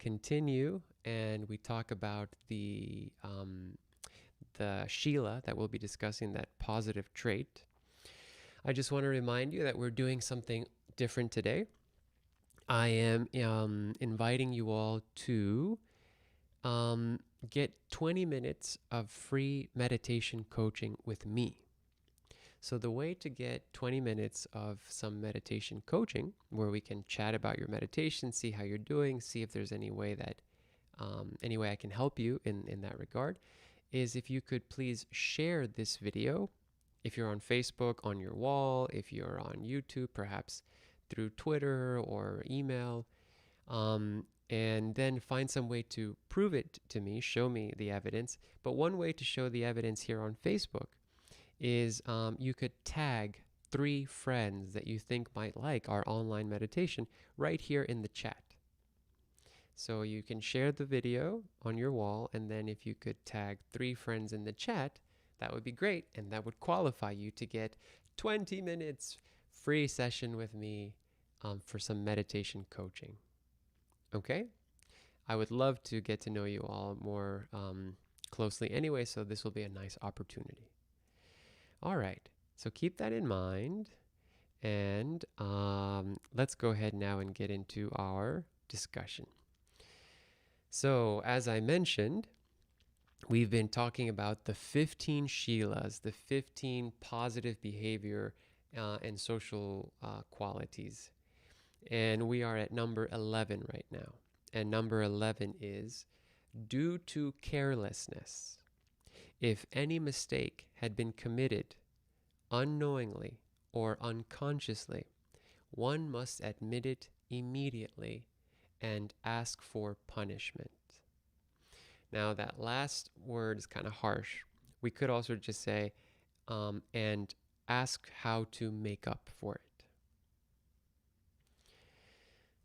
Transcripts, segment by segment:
continue and we talk about the Sheila that we'll be discussing, that positive trait, I just want to remind you that we're doing something different today. I am inviting you all to get 20 minutes of free meditation coaching with me. So the way to get 20 minutes of some meditation coaching, where we can chat about your meditation, see how you're doing, see if there's any way I can help you in that regard, is if you could please share this video. If you're on Facebook, on your wall, if you're on YouTube, perhaps through Twitter or email, and then find some way to prove it to me, show me the evidence. But one way to show the evidence here on Facebook is you could tag 3 friends that you think might like our online meditation right here in the chat. So you can share the video on your wall, and then if you could tag 3 friends in the chat, that would be great, and that would qualify you to get 20 minutes free session with me for some meditation coaching. Okay? I would love to get to know you all more closely anyway, so this will be a nice opportunity. All right, so keep that in mind, and let's go ahead now and get into our discussion. So, as I mentioned, we've been talking about the 15 Sheilas, the 15 positive behavior and social qualities. And we are at number 11 right now. And number 11 is, due to carelessness, if any mistake had been committed unknowingly or unconsciously, one must admit it immediately and ask for punishment. Now, that last word is kind of harsh. We could also just say, and ask how to make up for it.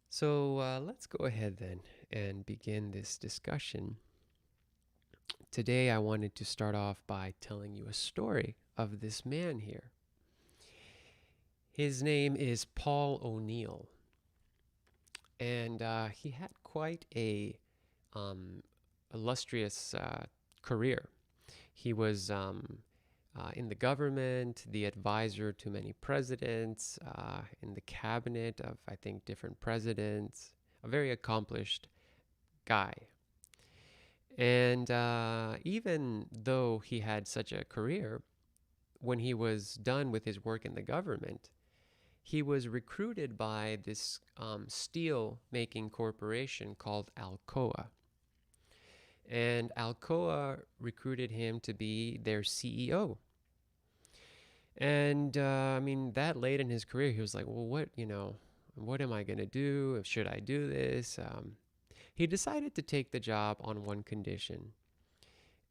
So let's go ahead then and begin this discussion. Today I wanted to start off by telling you a story of this man here. His name is Paul O'Neill, and he had quite a illustrious career. He was in the government, the advisor to many presidents, in the cabinet of, I think, different presidents, a very accomplished guy. And even though he had such a career, when he was done with his work in the government, he was recruited by this steel-making corporation called Alcoa. And Alcoa recruited him to be their CEO. And that late in his career, he was like, well, what am I going to do? Should I do this? He decided to take the job on one condition.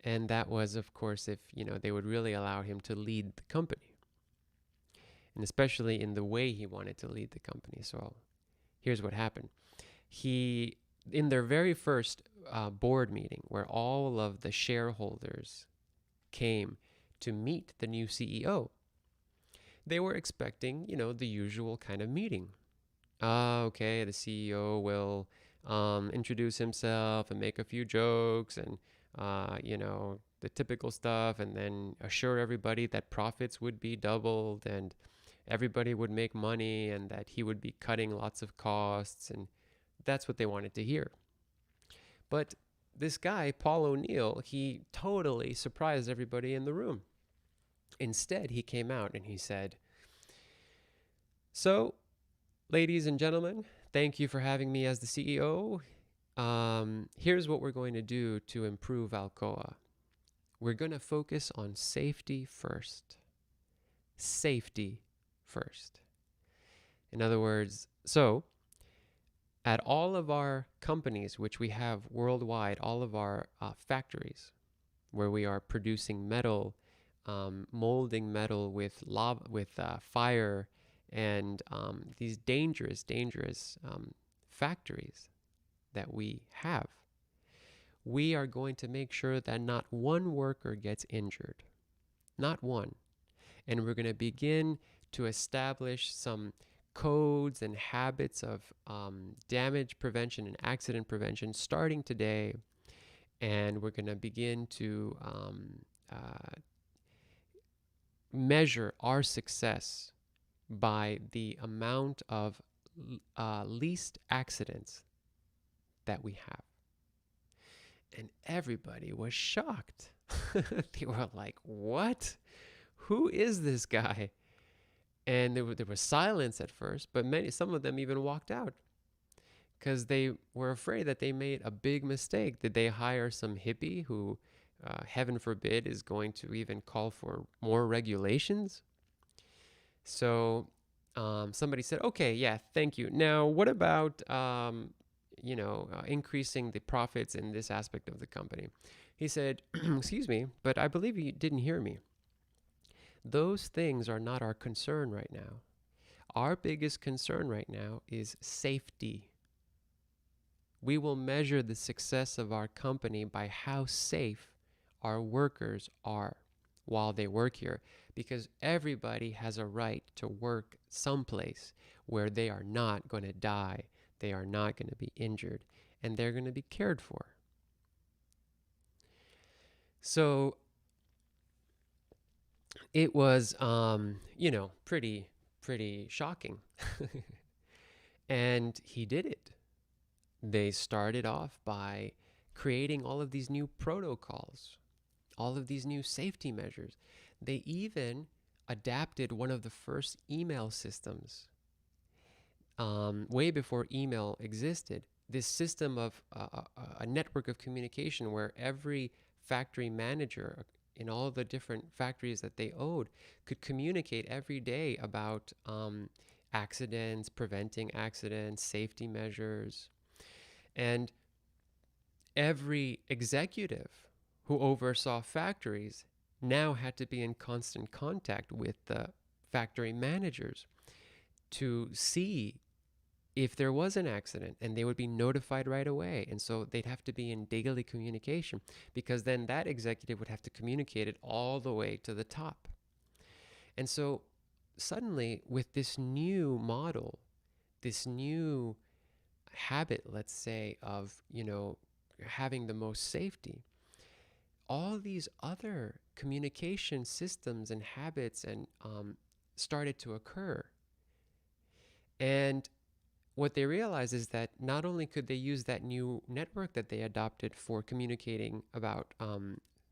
And that was, of course, if, they would really allow him to lead the company. And especially in the way he wanted to lead the company. So here's what happened. In their very first board meeting, where all of the shareholders came to meet the new CEO, they were expecting, the usual kind of meeting. Okay, the CEO will introduce himself and make a few jokes and, the typical stuff, and then assure everybody that profits would be doubled and everybody would make money and that he would be cutting lots of costs, and that's what they wanted to hear. But this guy, Paul O'Neill, he totally surprised everybody in the room. Instead, he came out and he said, "So, ladies and gentlemen, thank you for having me as the CEO. Here's what we're going to do to improve Alcoa. We're going to focus on safety first. Safety first." In other words, so at all of our companies, which we have worldwide, all of our factories where we are producing metal, molding metal with fire, and these dangerous factories that we have, we are going to make sure that not one worker gets injured. Not one. And we're going to begin to establish some codes and habits of damage prevention and accident prevention starting today. And we're going to begin to measure our success by the amount of least accidents that we have. And everybody was shocked. They were like, what? Who is this guy? And there was silence at first, but some of them even walked out because they were afraid that they made a big mistake. Did they hire some hippie who, heaven forbid, is going to even call for more regulations? So somebody said, okay, yeah, thank you. Now, what about, increasing the profits in this aspect of the company? He said, excuse me, but I believe you didn't hear me. Those things are not our concern right now. Our biggest concern right now is safety. We will measure the success of our company by how safe our workers are while they work here, because everybody has a right to work someplace where they are not going to die, they are not going to be injured, and they're going to be cared for. So it was, pretty shocking. And he did it. They started off by creating all of these new protocols, all of these new safety measures. They even adapted one of the first email systems way before email existed. This system of a network of communication where every factory manager in all the different factories that they owned could communicate every day about accidents, preventing accidents, safety measures. And every executive who oversaw factories now had to be in constant contact with the factory managers to see if there was an accident, and they would be notified right away. And so they'd have to be in daily communication, because then that executive would have to communicate it all the way to the top. And so suddenly, with this new model, this new habit, let's say, of, having the most safety, all these other communication systems and habits and started to occur. And what they realized is that not only could they use that new network that they adopted for communicating about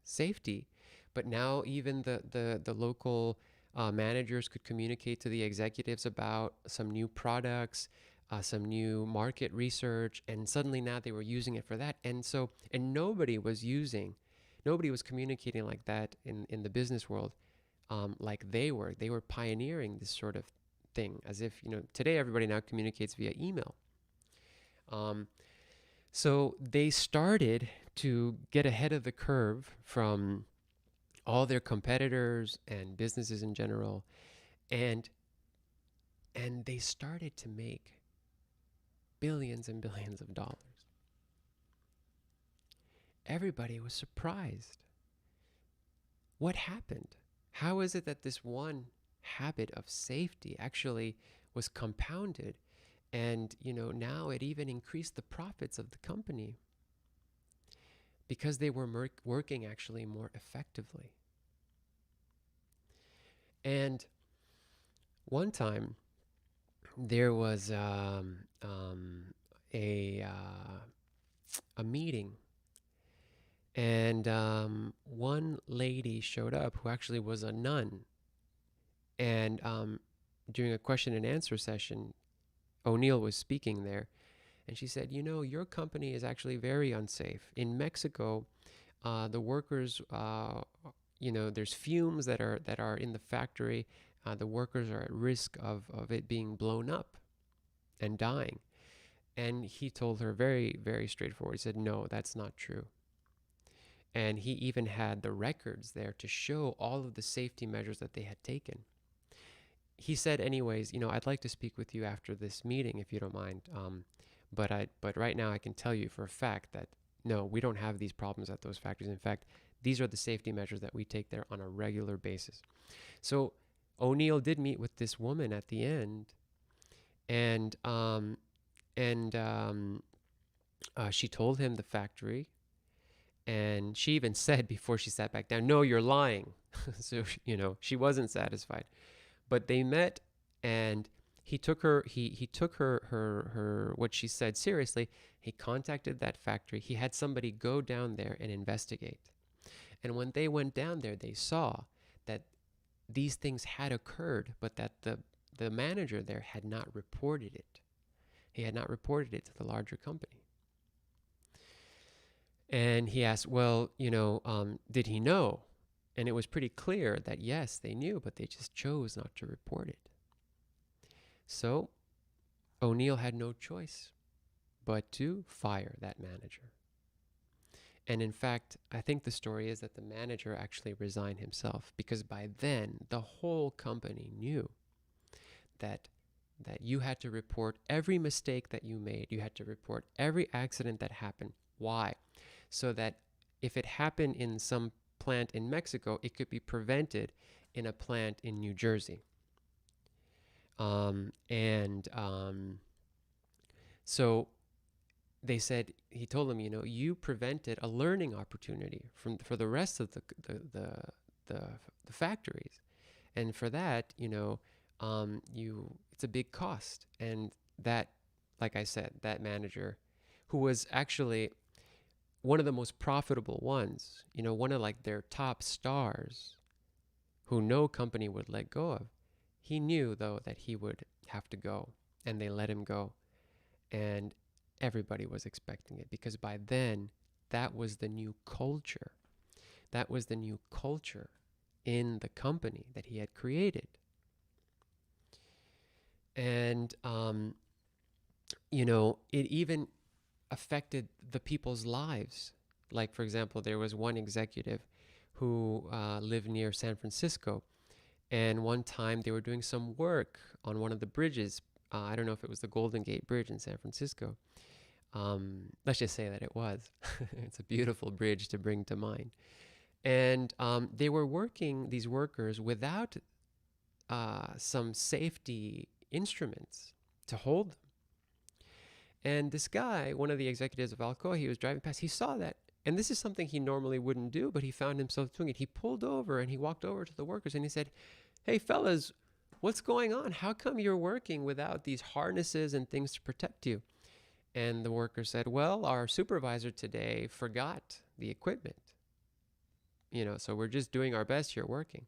safety, but now even the local managers could communicate to the executives about some new products, some new market research, and suddenly now they were using it for that. And nobody was communicating like that in the business world, like they were. They were pioneering this sort of thing, as if, today everybody now communicates via email. So they started to get ahead of the curve from all their competitors and businesses in general, and they started to make billions and billions of dollars. Everybody was surprised. What happened? How is it that this one habit of safety actually was compounded, and now it even increased the profits of the company because they were working actually more effectively? And one time there was a meeting, and one lady showed up who actually was a nun. And during a question and answer session, O'Neill was speaking there, and she said, your company is actually very unsafe. In Mexico, the workers, there's fumes that are in the factory. The workers are at risk of it being blown up and dying. And he told her very, very straightforward. He said, no, that's not true. And he even had the records there to show all of the safety measures that they had taken. He said, anyways, I'd like to speak with you after this meeting, if you don't mind. But right now I can tell you for a fact that, no, we don't have these problems at those factories. In fact, these are the safety measures that we take there on a regular basis. So O'Neill did meet with this woman at the end, And and she told him the factory, and she even said before she sat back down, "No, you're lying." So she wasn't satisfied. But they met, and he took her he took her what she said seriously. He contacted that factory. He had somebody go down there and investigate. And when they went down there, they saw that these things had occurred, but that the manager there had not reported it. He had not reported it to the larger company. And he asked, well, did he know? And it was pretty clear that yes, they knew, but they just chose not to report it. So O'Neill had no choice but to fire that manager. And in fact, I think the story is that the manager actually resigned himself, because by then the whole company knew that you had to report every mistake that you made. You had to report every accident that happened. Why? So that if it happened in some plant in Mexico, it could be prevented in a plant in New Jersey. And so they said, he told them, you prevented a learning opportunity for the rest of the factories, and for that, it's a big cost. And that, like I said, that manager, who was actually one of the most profitable ones, one of like their top stars, who no company would let go of, he knew though that he would have to go, and they let him go. And everybody was expecting it, because by then that was the new culture. That was the new culture in the company that he had created. And it even affected the people's lives. Like, for example, there was one executive who lived near San Francisco, and one time they were doing some work on one of the bridges. I don't know if it was the Golden Gate Bridge in San Francisco. Let's just say that it was. It's a beautiful bridge to bring to mind. And they were working, these workers, without some safety instruments to hold them. And this guy, one of the executives of Alcoa, he was driving past, he saw that. And this is something he normally wouldn't do, but he found himself doing it. He pulled over and he walked over to the workers and he said, "Hey, fellas, what's going on? How come you're working without these harnesses and things to protect you?" And the worker said, "Well, our supervisor today forgot the equipment. So we're just doing our best here working."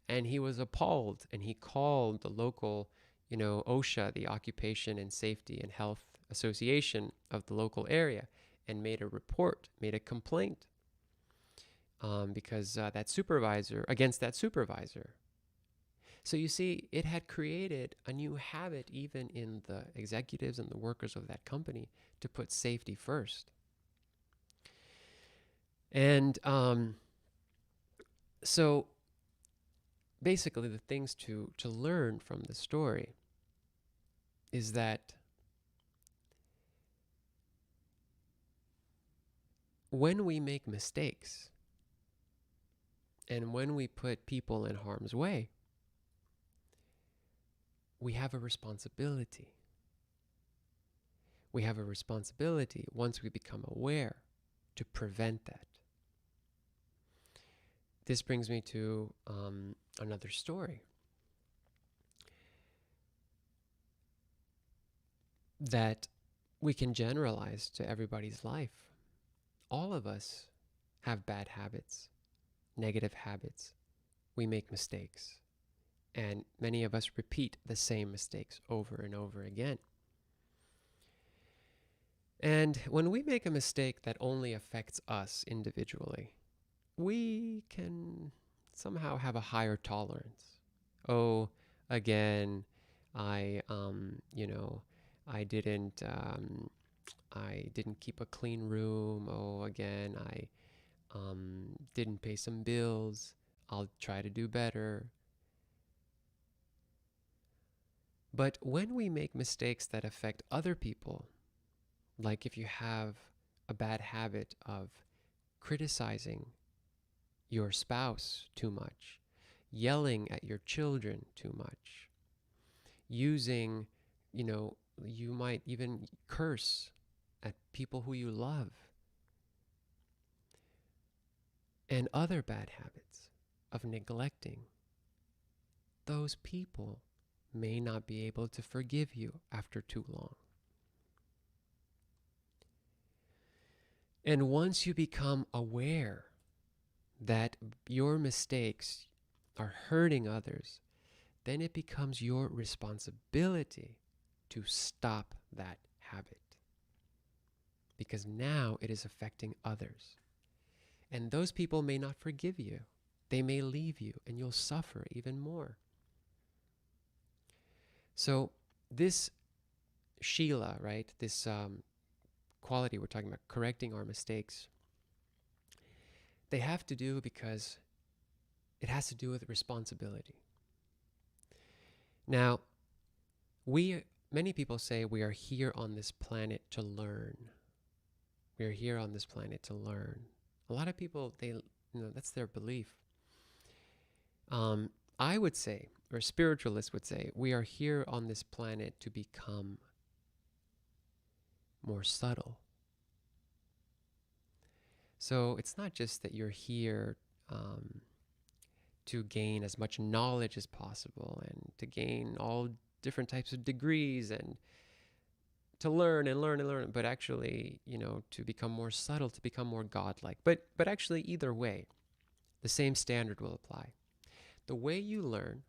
And he was appalled, and he called the local, OSHA, the Occupation and Safety and Health Association of the local area, and made a report, made a complaint, because against that supervisor. So you see, it had created a new habit even in the executives and the workers of that company to put safety first. And so basically the things to learn from the story is that when we make mistakes and when we put people in harm's way, we have a responsibility. We have a responsibility, once we become aware, to prevent that. This brings me to another story that we can generalize to everybody's life. All of us have bad habits, negative habits. We make mistakes, and many of us repeat the same mistakes over and over again. And when we make a mistake that only affects us individually, we can somehow have a higher tolerance. Oh, again, I I didn't keep a clean room. Oh, again, I didn't pay some bills. I'll try to do better. But when we make mistakes that affect other people, like if you have a bad habit of criticizing your spouse too much, yelling at your children too much, using you might even curse at people who you love, and other bad habits of neglecting. Those people may not be able to forgive you after too long. And once you become aware that your mistakes are hurting others, then it becomes your responsibility to stop that habit. Because now it is affecting others. And those people may not forgive you. They may leave you, and you'll suffer even more. So this Shila, right, this quality we're talking about, correcting our mistakes, they have to do because it has to do with responsibility. Now, many people say we are here on this planet to learn. We are here on this planet to learn. A lot of people, that's their belief. I would say, or spiritualists would say, we are here on this planet to become more subtle. So it's not just that you're here to gain as much knowledge as possible and to gain all different types of degrees and to learn and learn and learn, but actually, to become more subtle, to become more godlike. But actually, either way, the same standard will apply. The way you learn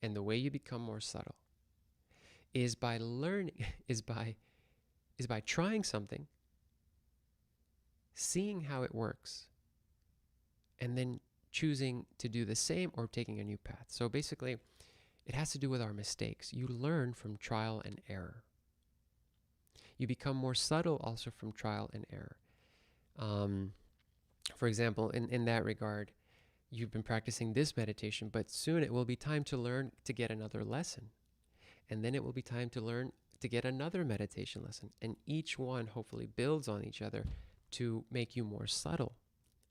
and the way you become more subtle is by learning, is by trying something, seeing how it works, and then choosing to do the same or taking a new path. So basically, it has to do with our mistakes. You learn from trial and error. You become more subtle also from trial and error. For example, in that regard, you've been practicing this meditation, but soon it will be time to learn to get another lesson. And then it will be time to learn to get another meditation lesson. And each one hopefully builds on each other to make you more subtle,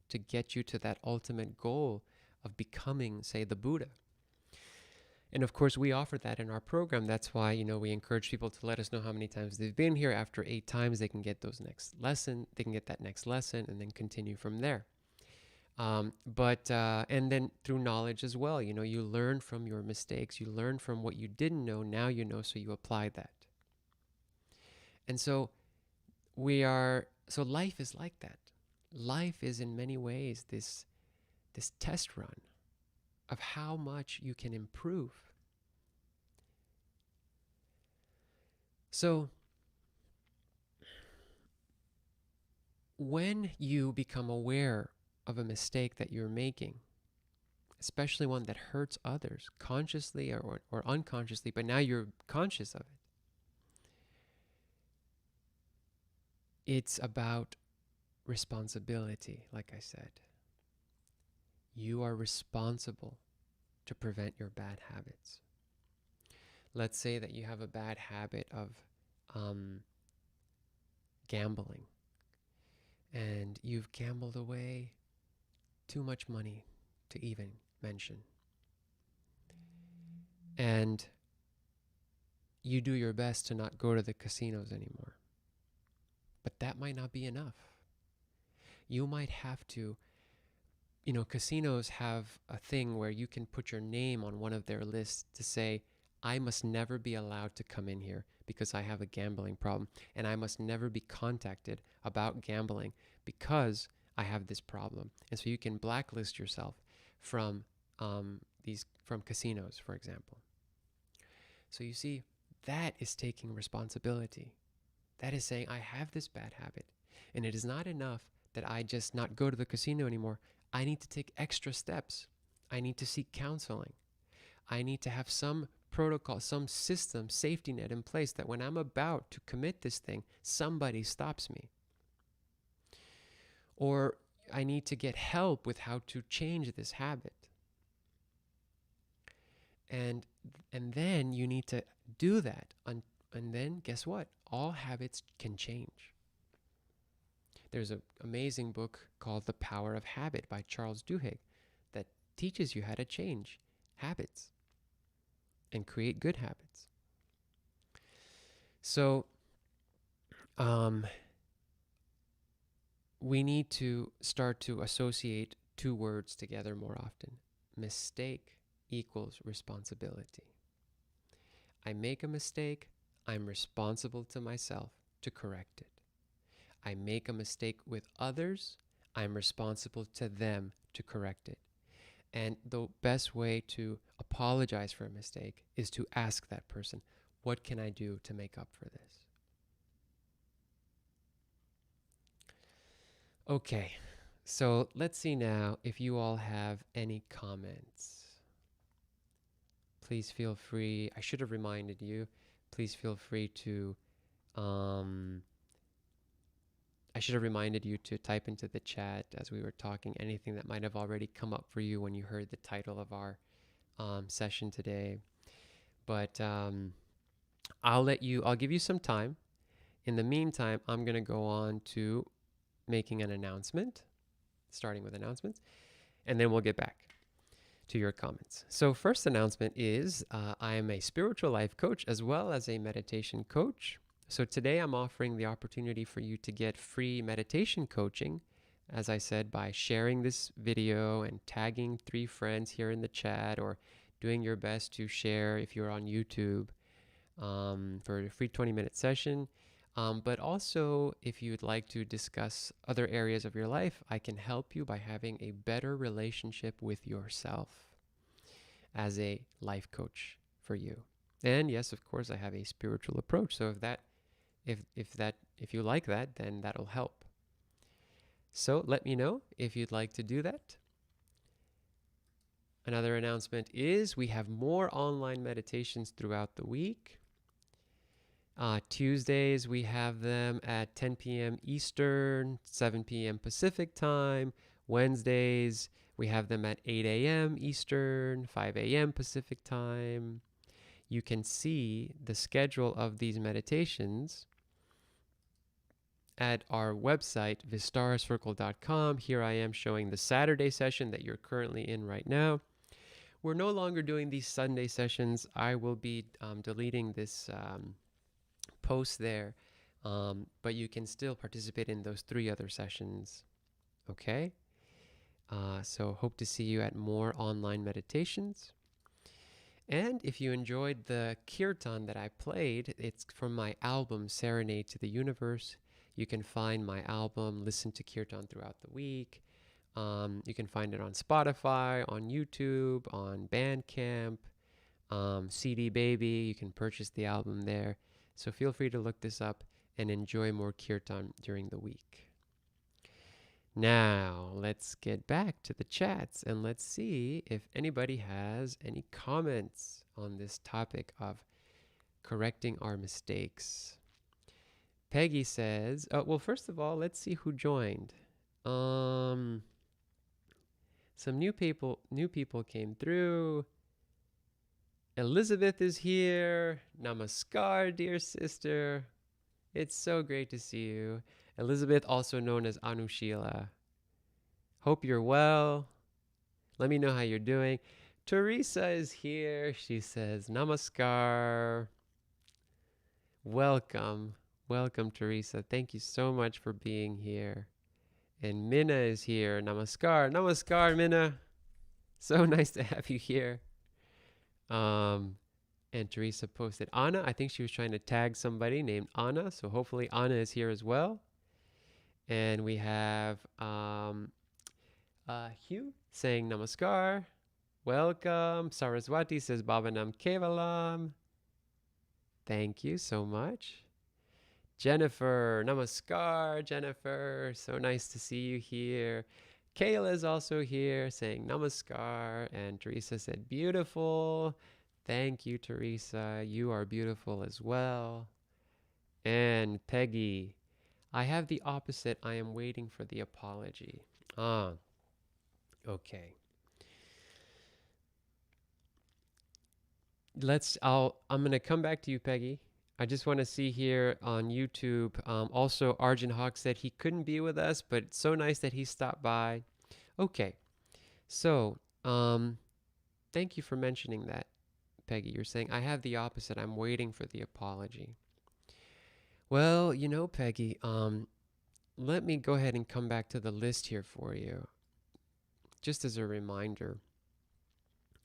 to get you to that ultimate goal of becoming, say, the Buddha. And of course, we offer that in our program. That's why, we encourage people to let us know how many times they've been here. After 8 times, they can get that next lesson and then continue from there. And then through knowledge as well, you learn from your mistakes. You learn from what you didn't know. Now you know, so you apply that. And so life is like that. Life is in many ways this test run of how much you can improve. So when you become aware of a mistake that you're making, especially one that hurts others, consciously or unconsciously, but now you're conscious of it, it's about responsibility, like I said. You are responsible to prevent your bad habits. Let's say that you have a bad habit of gambling, and you've gambled away too much money to even mention. And you do your best to not go to the casinos anymore. But that might not be enough. You might have to, casinos have a thing where you can put your name on one of their lists to say, I must never be allowed to come in here because I have a gambling problem, and I must never be contacted about gambling because I have this problem. And so you can blacklist yourself from casinos, for example. So you see, that is taking responsibility. That is saying, I have this bad habit, and it is not enough that I just not go to the casino anymore. I need to take extra steps. I need to seek counseling. I need to have some protocol, some system, safety net in place that when I'm about to commit this thing, somebody stops me. Or I need to get help with how to change this habit. And then you need to do that. And then guess what? All habits can change. There's an amazing book called The Power of Habit by Charles Duhigg that teaches you how to change habits and create good habits. So, um, we need to start to associate two words together more often. Mistake equals responsibility. I make a mistake, I'm responsible to myself to correct it. I make a mistake with others, I'm responsible to them to correct it. And the best way to apologize for a mistake is to ask that person, what can I do to make up for this? Okay, so let's see now if you all have any comments. Please feel free. I should have reminded you. Please feel free to. Um, I should have reminded you to type into the chat as we were talking anything that might have already come up for you when you heard the title of our session today. But I'll give you some time. In the meantime, I'm going to go on to making an announcement, starting with announcements, and then we'll get back to your comments. So, first announcement is I am a spiritual life coach as well as a meditation coach. So, today I'm offering the opportunity for you to get free meditation coaching, as I said, by sharing this video and tagging 3 friends here in the chat, or doing your best to share if you're on YouTube for a free 20-minute session. But also, if you'd like to discuss other areas of your life, I can help you by having a better relationship with yourself as a life coach for you. And yes, of course, I have a spiritual approach. So if you like that, then that'll help. So let me know if you'd like to do that. Another announcement is we have more online meditations throughout the week. Tuesdays, we have them at 10 p.m. Eastern, 7 p.m. Pacific time. Wednesdays, we have them at 8 a.m. Eastern, 5 a.m. Pacific time. You can see the schedule of these meditations at our website, vistaracircle.com. Here I am showing the Saturday session that you're currently in right now. We're no longer doing these Sunday sessions. I will be deleting this post there, but you can still participate in those 3 other sessions. Okay? So hope to see you at more online meditations. And if you enjoyed the kirtan that I played, it's from my album Serenade to the Universe. You can find my album, listen to kirtan throughout the week. You can find it on Spotify, on YouTube, on Bandcamp, CD Baby. You can purchase the album there. So feel free to look this up and enjoy more kirtan during the week. Now, let's get back to the chats and let's see if anybody has any comments on this topic of correcting our mistakes. Peggy says, well, first of all, let's see who joined. Some new people came through. Elizabeth is here. Namaskar, dear sister. It's so great to see you. Elizabeth, also known as Anushila. Hope you're well. Let me know how you're doing. Teresa is here. She says, Namaskar. Welcome. Welcome, Teresa. Thank you so much for being here. And Minna is here. Namaskar. Namaskar, Minna. So nice to have you here. And Teresa posted Anna. I think she was trying to tag somebody named Anna. So hopefully Anna is here as well. And we have Hugh saying Namaskar. Welcome. Saraswati says Bhavanam Kevalam. Thank you so much. Jennifer. Namaskar, Jennifer. So nice to see you here. Kayla is also here saying Namaskar. And Teresa said, beautiful. Thank you, Teresa. You are beautiful as well. And Peggy, I have the opposite. I am waiting for the apology. Okay. I'm going to come back to you, Peggy. I just want to see here on YouTube. Also, Arjun Hawk said he couldn't be with us, but it's so nice that he stopped by. Okay. So, thank you for mentioning that, Peggy. You're saying I have the opposite. I'm waiting for the apology. Well, Peggy, let me go ahead and come back to the list here for you, just as a reminder.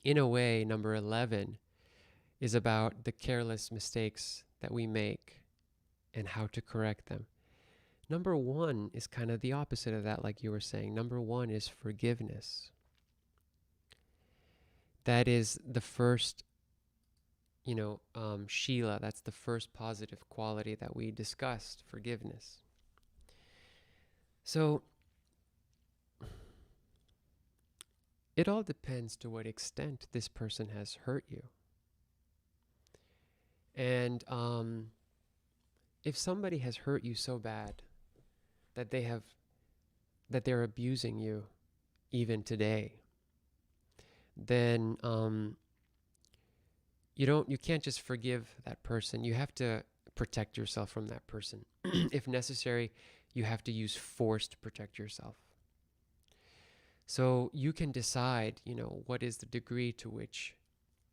In a way, number 11 is about the careless mistakes that we make and how to correct them. Number 1 is kind of the opposite of that, like you were saying. Number 1 is forgiveness. That is the first, Sheila, that's the first positive quality that we discussed, forgiveness. So it all depends to what extent this person has hurt you. And if somebody has hurt you so bad that they're abusing you even today, then you can't just forgive that person. You have to protect yourself from that person. If necessary, you have to use force to protect yourself. So you can decide, what is the degree to which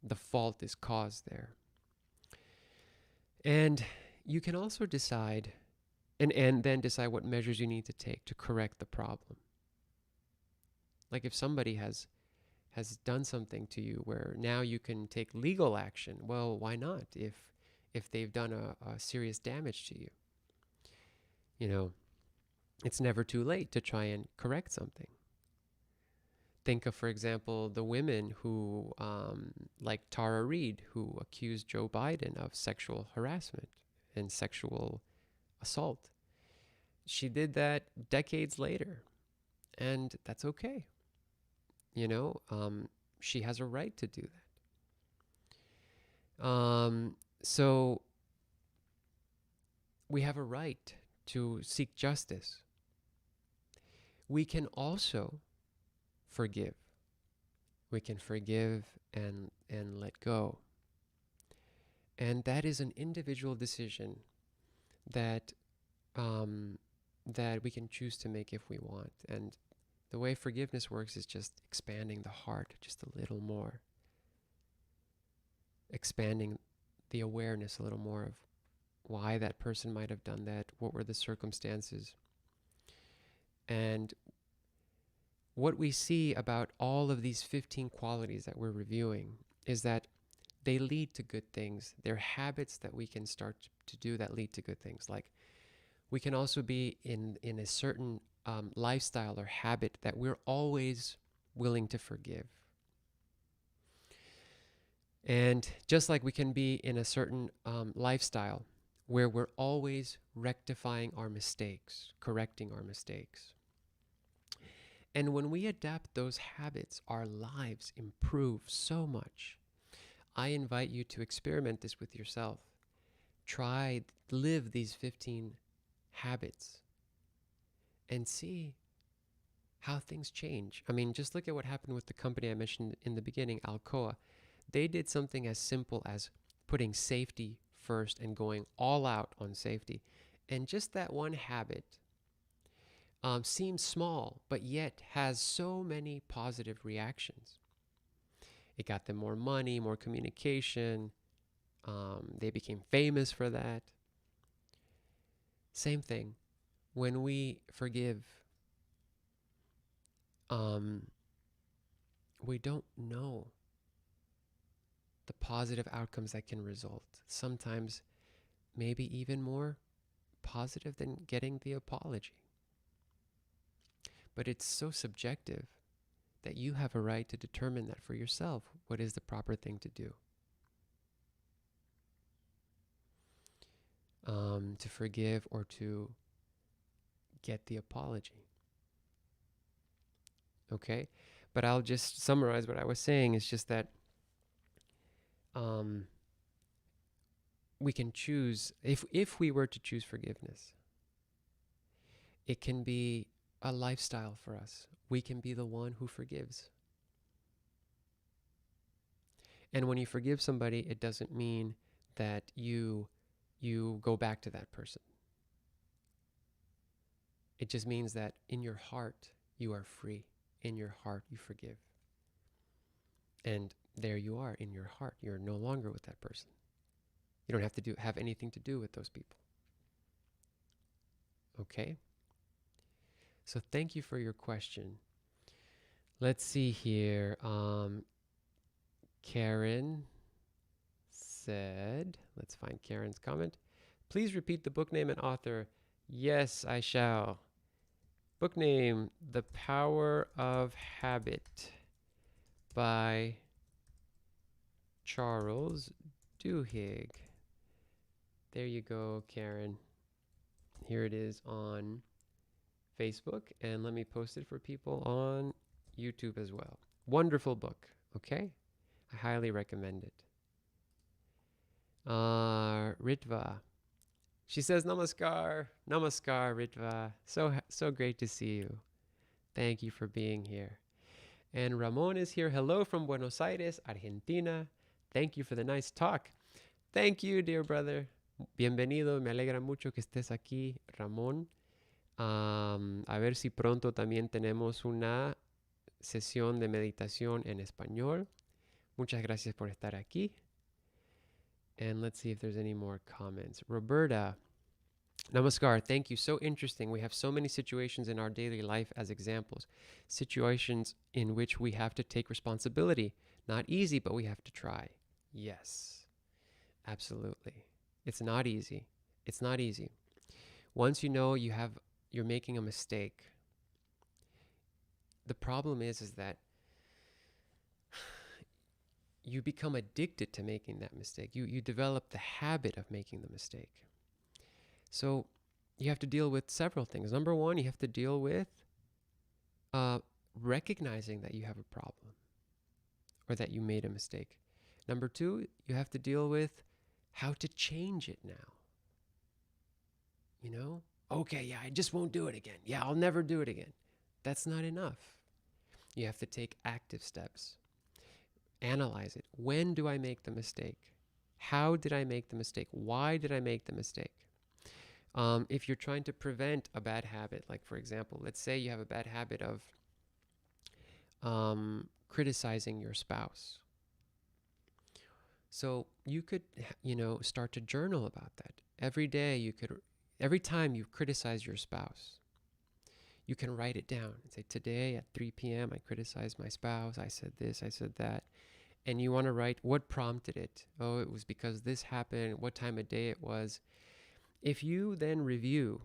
the fault is caused there. And you can also decide, and then decide what measures you need to take to correct the problem. Like if somebody has done something to you where now you can take legal action, well, why not? If they've done a serious damage to you, it's never too late to try and correct something. Think of, for example, the women who, like Tara Reid, who accused Joe Biden of sexual harassment and sexual assault. She did that decades later, and that's okay. She has a right to do that. So we have a right to seek justice. We can also forgive. We can forgive and let go. And that is an individual decision that that we can choose to make if we want. And the way forgiveness works is just expanding the heart just a little more. Expanding the awareness a little more of why that person might have done that, what were the circumstances. And what we see about all of these 15 qualities that we're reviewing is that they lead to good things. They're habits that we can start to do that lead to good things. Like we can also be in a certain lifestyle or habit that we're always willing to forgive. And just like we can be in a certain lifestyle where we're always rectifying our mistakes, correcting our mistakes. And when we adapt those habits, our lives improve so much. I invite you to experiment this with yourself. Live these 15 habits and see how things change. I mean, just look at what happened with the company I mentioned in the beginning, Alcoa. They did something as simple as putting safety first and going all out on safety. And just that one habit seems small, but yet has so many positive reactions. It got them more money, more communication. They became famous for that. Same thing. When we forgive, we don't know the positive outcomes that can result. Sometimes maybe even more positive than getting the apology. But it's so subjective that you have a right to determine that for yourself. What is the proper thing to do? To forgive or to get the apology. Okay? But I'll just summarize what I was saying. Is just that we can choose, if we were to choose forgiveness, it can be a lifestyle for us. We can be the one who forgives. And when you forgive somebody, it doesn't mean that you go back to that person. It just means that in your heart, you are free. In your heart, you forgive. And there you are in your heart. You're no longer with that person. You don't have to have anything to do with those people. Okay? So thank you for your question. Let's see here. Karen said, let's find Karen's comment. Please repeat the book name and author. Yes, I shall. Book name, The Power of Habit by Charles Duhigg. There you go, Karen. Here it is on Facebook, and let me post it for people on YouTube as well. Wonderful book, okay? I highly recommend it. Ritva. She says namaskar. Namaskar, Ritva. So great to see you. Thank you for being here. And Ramon is here. Hello from Buenos Aires, Argentina. Thank you for the nice talk. Thank you, dear brother. Bienvenido. Me alegra mucho que estés aquí, Ramón. A ver si pronto también tenemos una sesión de meditación en español. Muchas gracias por estar aquí. And let's see if there's any more comments. Roberta. Namaskar. Thank you. So interesting. We have so many situations in our daily life as examples. Situations in which we have to take responsibility. Not easy, but we have to try. Yes. Absolutely. It's not easy. It's not easy. Once you know you're making a mistake, the problem is that you become addicted to making that mistake. You develop the habit of making the mistake. So you have to deal with several things. Number one, you have to deal with recognizing that you have a problem or that you made a mistake. Number two, you have to deal with how to change it now. You know? Okay, yeah, I just won't do it again. Yeah, I'll never do it again. That's not enough. You have to take active steps. Analyze it. When do I make the mistake? How did I make the mistake? Why did I make the mistake? If you're trying to prevent a bad habit, like for example, let's say you have a bad habit of criticizing your spouse. So you could, start to journal about that. Every day every time you criticize your spouse, you can write it down and say, today at 3 p.m. I criticized my spouse. I said this, I said that. And you want to write what prompted it. Oh, it was because this happened, what time of day it was. If you then review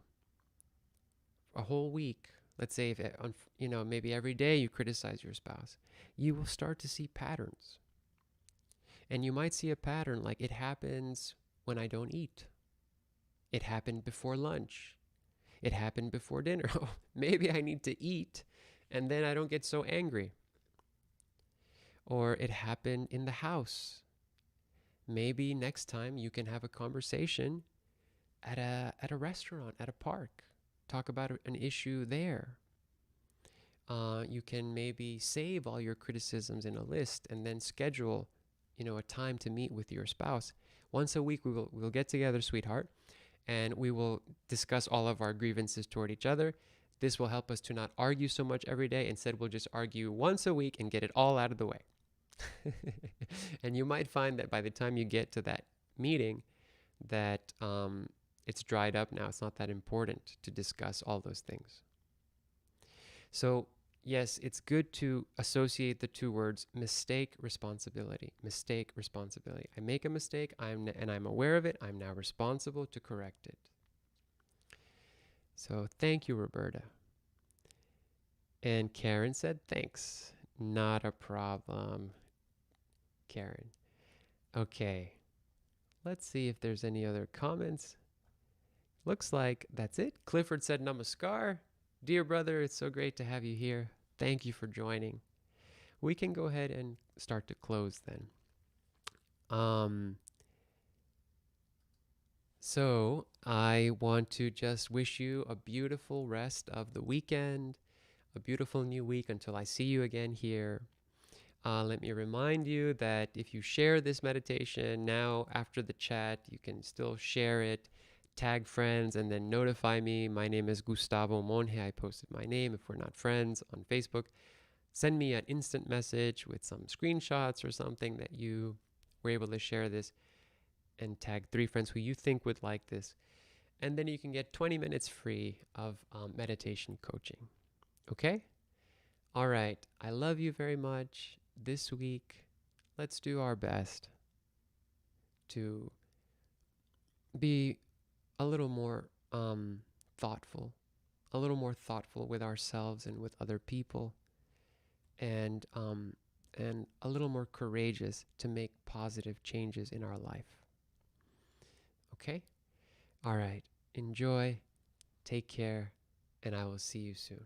a whole week, let's say if maybe every day you criticize your spouse, you will start to see patterns. And you might see a pattern like it happens when I don't eat. It happened before lunch. It happened before dinner. Maybe I need to eat and then I don't get so angry. Or it happened in the house. Maybe next time you can have a conversation at a restaurant, at a park. Talk about an issue there. You can maybe save all your criticisms in a list and then schedule, a time to meet with your spouse. Once a week we'll get together, sweetheart, and we will discuss all of our grievances toward each other. This will help us to not argue so much every day. Instead, we'll just argue once a week and get it all out of the way. And you might find that by the time you get to that meeting that it's dried up now. It's not that important to discuss all those things. So yes, it's good to associate the two words mistake, responsibility. Mistake, responsibility. I make a mistake and I'm aware of it. I'm now responsible to correct it. So thank you, Roberta. And Karen said, thanks. Not a problem, Karen. Okay. Let's see if there's any other comments. Looks like that's it. Clifford said, namaskar. Dear brother, it's so great to have you here. Thank you for joining. We can go ahead and start to close then. So I want to just wish you a beautiful rest of the weekend, a beautiful new week until I see you again here. Let me remind you that if you share this meditation now after the chat, you can still share it, tag friends, and then notify me. My name is Gustavo Monje. I posted my name if we're not friends on Facebook. Send me an instant message with some screenshots or something that you were able to share this, and tag 3 friends who you think would like this. and then you can get 20 minutes free of meditation coaching. Okay? All right. I love you very much. This week, let's do our best to be a little more thoughtful, a little more thoughtful with ourselves and with other people, and a little more courageous to make positive changes in our life. Okay? All right. Enjoy. Take care, and I will see you soon.